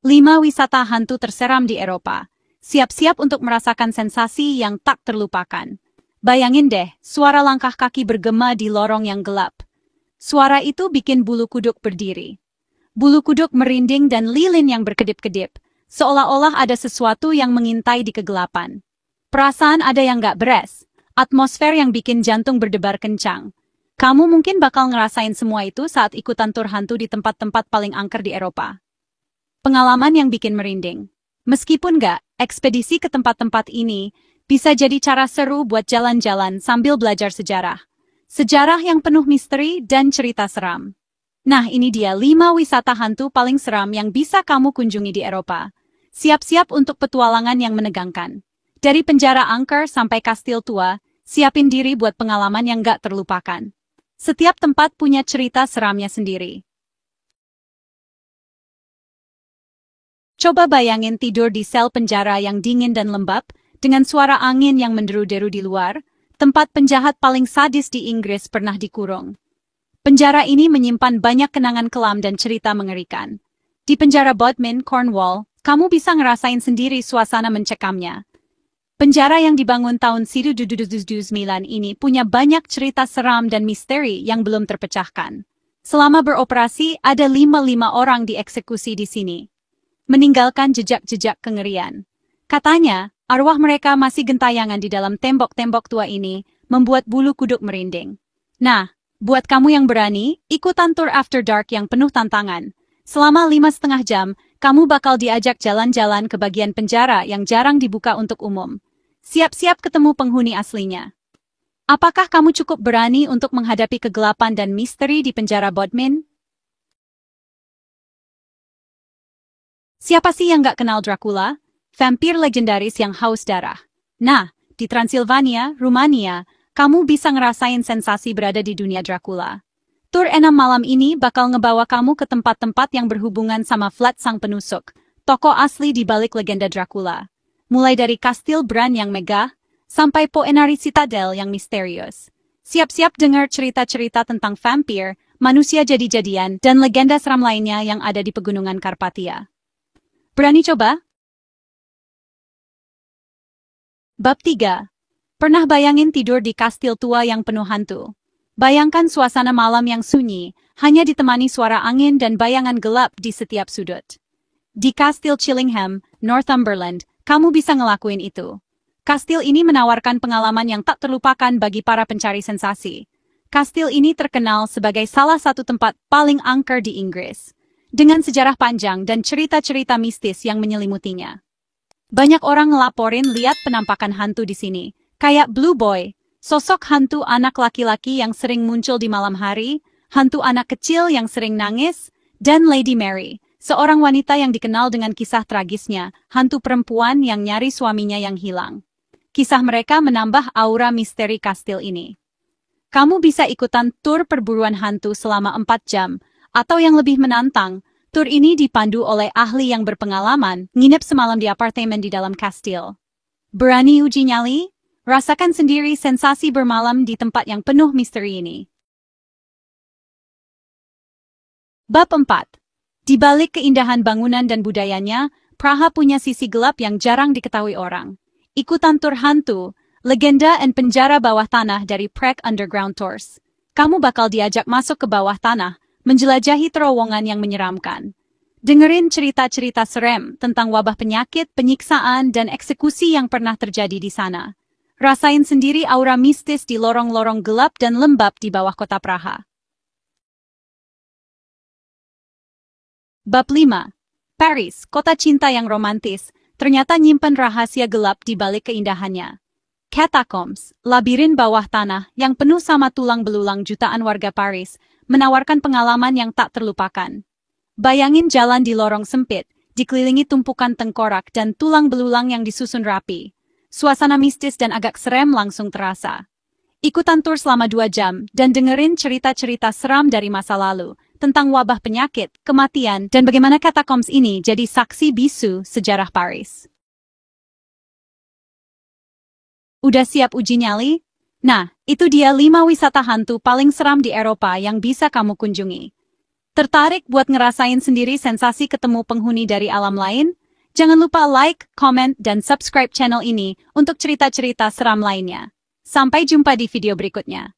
5 wisata hantu terseram di Eropa. Siap-siap untuk merasakan sensasi yang tak terlupakan. Bayangin deh, suara langkah kaki bergema di lorong yang gelap. Suara itu bikin bulu kuduk berdiri. Bulu kuduk merinding dan lilin yang berkedip-kedip, seolah-olah ada sesuatu yang mengintai di kegelapan. Perasaan ada yang gak beres, atmosfer yang bikin jantung berdebar kencang. Kamu mungkin bakal ngerasain semua itu saat ikutan tur hantu di tempat-tempat paling angker di Eropa. Pengalaman yang bikin merinding. Meskipun gak, ekspedisi ke tempat-tempat ini bisa jadi cara seru buat jalan-jalan sambil belajar sejarah. Sejarah yang penuh misteri dan cerita seram. Nah, ini dia 5 wisata hantu paling seram yang bisa kamu kunjungi di Eropa. Siap-siap untuk petualangan yang menegangkan. Dari penjara angker sampai kastil tua, siapin diri buat pengalaman yang gak terlupakan. Setiap tempat punya cerita seramnya sendiri. Coba bayangin tidur di sel penjara yang dingin dan lembab, dengan suara angin yang menderu-deru di luar, tempat penjahat paling sadis di Inggris pernah dikurung. Penjara ini menyimpan banyak kenangan kelam dan cerita mengerikan. Di penjara Bodmin, Cornwall, kamu bisa ngerasain sendiri suasana mencekamnya. Penjara yang dibangun tahun 1999 ini punya banyak cerita seram dan misteri yang belum terpecahkan. Selama beroperasi, ada 55 orang dieksekusi di sini, meninggalkan jejak-jejak kengerian. Katanya, arwah mereka masih gentayangan di dalam tembok-tembok tua ini, membuat bulu kuduk merinding. Nah, buat kamu yang berani, ikutan tour After Dark yang penuh tantangan. Selama 5,5 jam, kamu bakal diajak jalan-jalan ke bagian penjara yang jarang dibuka untuk umum. Siap-siap ketemu penghuni aslinya. Apakah kamu cukup berani untuk menghadapi kegelapan dan misteri di penjara Bodmin? Siapa sih yang gak kenal Dracula? Vampir legendaris yang haus darah. Nah, di Transilvania, Rumania, kamu bisa ngerasain sensasi berada di dunia Dracula. Tur 6 malam ini bakal ngebawa kamu ke tempat-tempat yang berhubungan sama Vlad sang penusuk, tokoh asli di balik legenda Dracula. Mulai dari Kastil Bran yang megah, sampai Poenari Citadel yang misterius. Siap-siap dengar cerita-cerita tentang vampir, manusia jadi-jadian, dan legenda seram lainnya yang ada di pegunungan Karpatia. Berani coba? Bab 3. Pernah bayangin tidur di kastil tua yang penuh hantu? Bayangkan suasana malam yang sunyi, hanya ditemani suara angin dan bayangan gelap di setiap sudut. Di Kastil Chillingham, Northumberland, kamu bisa ngelakuin itu. Kastil ini menawarkan pengalaman yang tak terlupakan bagi para pencari sensasi. Kastil ini terkenal sebagai salah satu tempat paling angker di Inggris, dengan sejarah panjang dan cerita-cerita mistis yang menyelimutinya. Banyak orang ngelaporin lihat penampakan hantu di sini, kayak Blue Boy, sosok hantu anak laki-laki yang sering muncul di malam hari, hantu anak kecil yang sering nangis, dan Lady Mary, seorang wanita yang dikenal dengan kisah tragisnya, hantu perempuan yang nyari suaminya yang hilang. Kisah mereka menambah aura misteri kastil ini. Kamu bisa ikutan tur perburuan hantu selama 4 jam, atau yang lebih menantang, tur ini dipandu oleh ahli yang berpengalaman, nginep semalam di apartemen di dalam kastil. Berani uji nyali? Rasakan sendiri sensasi bermalam di tempat yang penuh misteri ini. Bab 4. Di balik keindahan bangunan dan budayanya, Praha punya sisi gelap yang jarang diketahui orang. Ikutan tur hantu, legenda dan penjara bawah tanah dari Prague Underground Tours. Kamu bakal diajak masuk ke bawah tanah, menjelajahi terowongan yang menyeramkan. Dengerin cerita-cerita serem tentang wabah penyakit, penyiksaan, dan eksekusi yang pernah terjadi di sana. Rasain sendiri aura mistis di lorong-lorong gelap dan lembab di bawah kota Praha. Bab 5. Paris, kota cinta yang romantis, ternyata nyimpen rahasia gelap di balik keindahannya. Catacombs, labirin bawah tanah yang penuh sama tulang belulang jutaan warga Paris, menawarkan pengalaman yang tak terlupakan. Bayangin jalan di lorong sempit, dikelilingi tumpukan tengkorak dan tulang belulang yang disusun rapi. Suasana mistis dan agak serem langsung terasa. Ikutan tur selama 2 jam dan dengerin cerita-cerita seram dari masa lalu, tentang wabah penyakit, kematian, dan bagaimana Catacombs ini jadi saksi bisu sejarah Paris. Udah siap uji nyali? Nah, itu dia 5 wisata hantu paling seram di Eropa yang bisa kamu kunjungi. Tertarik buat ngerasain sendiri sensasi ketemu penghuni dari alam lain? Jangan lupa like, comment, dan subscribe channel ini untuk cerita-cerita seram lainnya. Sampai jumpa di video berikutnya.